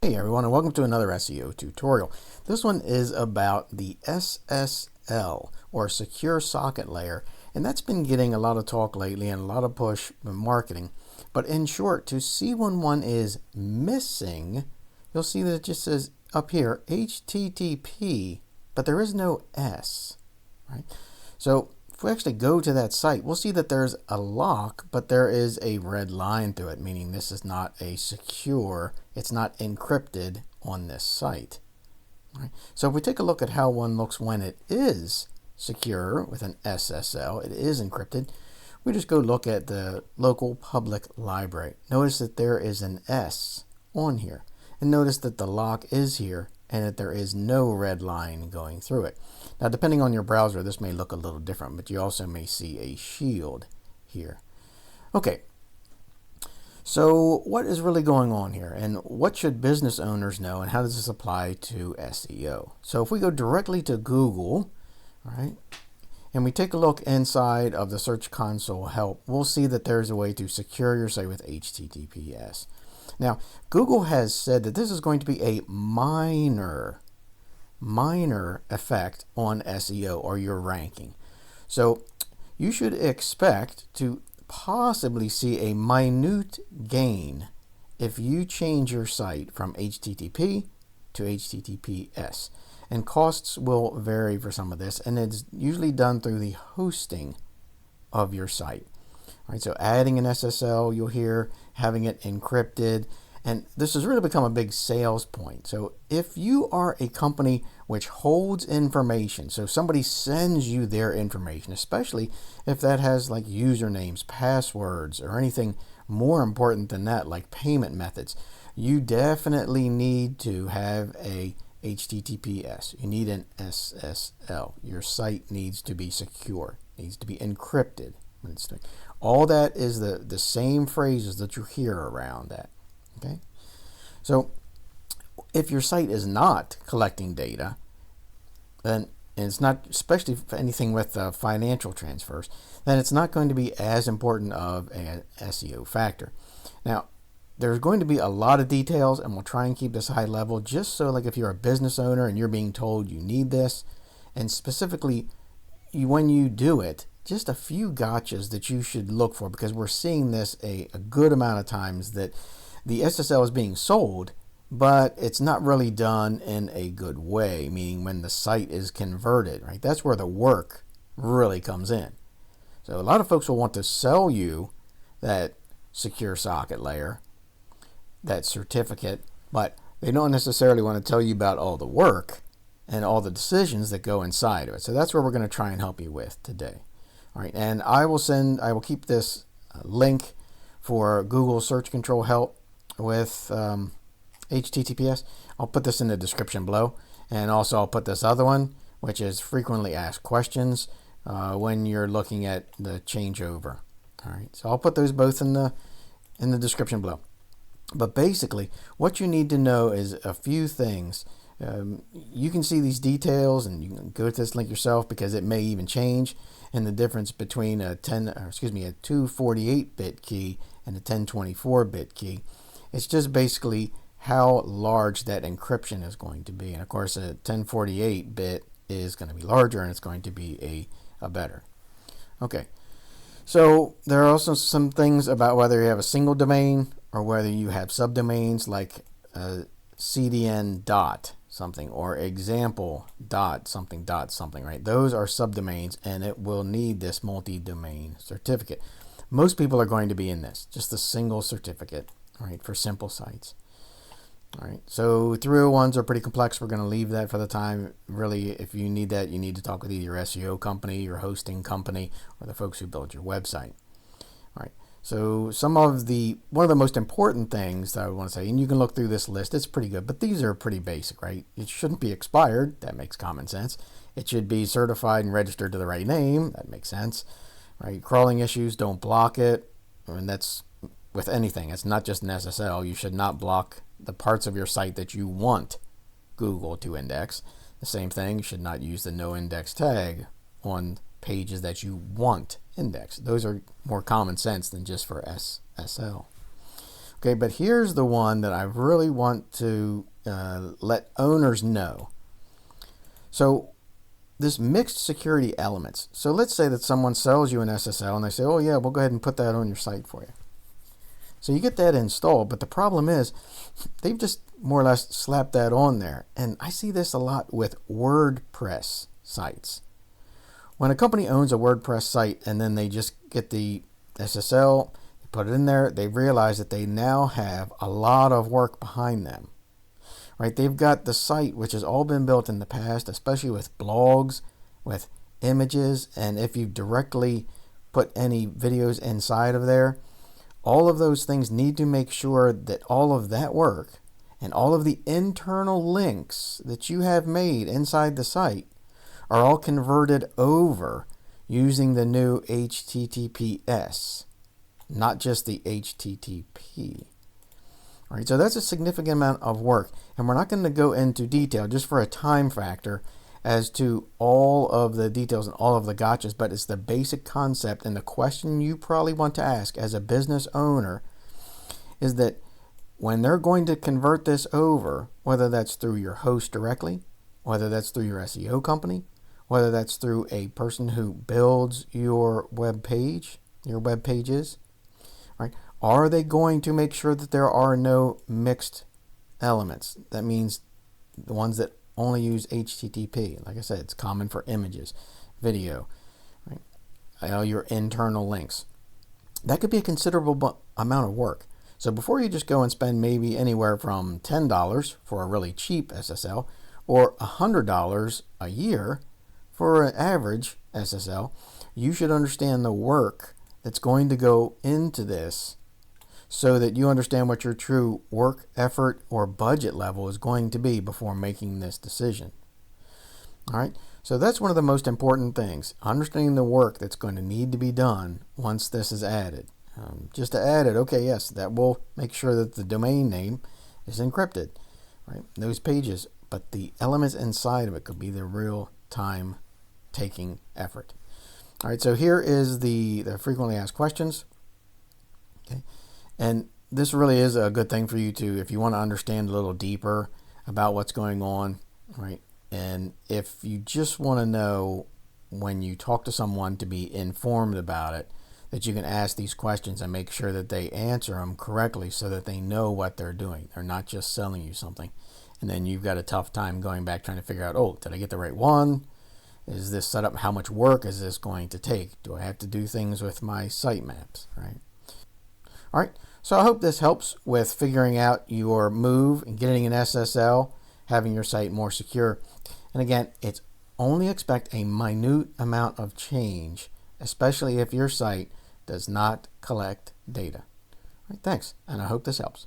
Hey everyone, and welcome to another SEO tutorial. This one is about the SSL, or Secure Socket Layer, and that's been getting a lot of talk lately and a lot of push in marketing. But in short, to see when one is missing, you'll see that it just says up here HTTP, but there is no S, right? So if we actually go to that site, we'll see that there's a lock, but there is a red line through it, meaning this is not a secure, it's not encrypted on this site. Right? So if we take a look at how one looks when it is secure with an SSL, it is encrypted, we just go look at the local public library. Notice that there is an S on here, and notice that the lock is here and that there is no red line going through it. Now, depending on your browser, this may look a little different, but you also may see a shield here. Okay, so what is really going on here, and what should business owners know, and how does this apply to SEO? So if we go directly to Google, all right, and we take a look inside of the Search Console help, we'll see that there's a way to secure your site with HTTPS. Now, Google has said that this is going to be a minor effect on SEO or your ranking. So you should expect to possibly see a minute gain if you change your site from HTTP to HTTPS. And costs will vary for some of this, and it's usually done through the hosting of your site. All right, so adding an SSL, you'll hear, having it encrypted, and this has really become a big sales point. So if you are a company which holds information, so somebody sends you their information, especially if that has like usernames, passwords, or anything more important than that, like payment methods, you definitely need to have a HTTPS. You need an SSL. Your site needs to be secure, needs to be encrypted. All that is the same phrases that you hear around that. Okay, so if your site is not collecting data, then and it's not, especially for anything with financial transfers, then it's not going to be as important of an SEO factor. Now, there's going to be a lot of details, and we'll try and keep this high level, just so like if you're a business owner and you're being told you need this, and specifically when you do it, just a few gotchas that you should look for, because we're seeing this a good amount of times that the SSL is being sold, but it's not really done in a good way, meaning when the site is converted, right? That's where the work really comes in. So a lot of folks will want to sell you that secure socket layer, that certificate, but they don't necessarily want to tell you about all the work and all the decisions that go inside of it. So that's where we're going to try and help you with today. All right, and I will keep this link for Google Search Control help with HTTPS. I'll put this in the description below, and also I'll put this other one, which is frequently asked questions when you're looking at the changeover. All right, so I'll put those both in the description below. But basically, what you need to know is a few things. You can see these details, and you can go to this link yourself because it may even change. And the difference between a 248-bit key and a 1024-bit key. It's just basically how large that encryption is going to be. And of course, a 1048-bit is going to be larger, and it's going to be a better. Okay. So there are also some things about whether you have a single domain or whether you have subdomains like CDN dot something or example dot something, right? Those are subdomains, and it will need this multi-domain certificate. Most people are going to be in this, just a single certificate, right, for simple sites. All right, so 301s are pretty complex. We're going to leave that for the time. Really, if you need that, you need to talk with either your SEO company, your hosting company, or the folks who build your website. All right, so one of the most important things that I want to say, and you can look through this list, it's pretty good, but these are pretty basic, right? It shouldn't be expired. That makes common sense. It should be certified and registered to the right name. That makes sense, right? Crawling issues, don't block it. I mean, that's with anything. It's not just an SSL. You should not block the parts of your site that you want Google to index. The same thing, you should not use the no index tag on pages that you want indexed. Those are more common sense than just for SSL. Okay, but here's the one that I really want to let owners know. So this mixed security elements. So let's say that someone sells you an SSL and they say, oh yeah, we'll go ahead and put that on your site for you. So you get that installed, but the problem is they've just more or less slapped that on there. And I see this a lot with WordPress sites. When a company owns a WordPress site and then they just get the SSL, they put it in there, they realize that they now have a lot of work behind them. Right? They've got the site, which has all been built in the past, especially with blogs, with images, and if you directly put any videos inside of there, all of those things need to make sure that all of that work and all of the internal links that you have made inside the site are all converted over using the new HTTPS, not just the HTTP. All right, so that's a significant amount of work, and we're not going to go into detail just for a time factor as to all of the details and all of the gotchas, but it's the basic concept. And the question you probably want to ask as a business owner is that when they're going to convert this over, whether that's through your host directly, whether that's through your SEO company, whether that's through a person who builds your web page, your web pages, right? Are they going to make sure that there are no mixed elements? That means the ones that only use HTTP. Like I said, it's common for images, video, right? Your internal links. That could be a considerable amount of work. So before you just go and spend maybe anywhere from $10 for a really cheap SSL or $100 a year for an average SSL, you should understand the work that's going to go into this so that you understand what your true work effort or budget level is going to be before making this decision. All right, so that's one of the most important things, understanding the work that's going to need to be done once this is added. Just to add it, okay, yes, that will make sure that the domain name is encrypted, right? Those pages, but the elements inside of it could be the real time taking effort. All right, so here is the frequently asked questions. Okay. And this really is a good thing for you to, if you want to understand a little deeper about what's going on, right? And if you just want to know when you talk to someone to be informed about it, that you can ask these questions and make sure that they answer them correctly so that they know what they're doing. They're not just selling you something. And then you've got a tough time going back trying to figure out, oh, did I get the right one? Is this set up? How much work is this going to take? Do I have to do things with my sitemaps, right? All right. So I hope this helps with figuring out your move and getting an SSL, having your site more secure. And again, it's only expect a minute amount of change, especially if your site does not collect data. All right, thanks, and I hope this helps.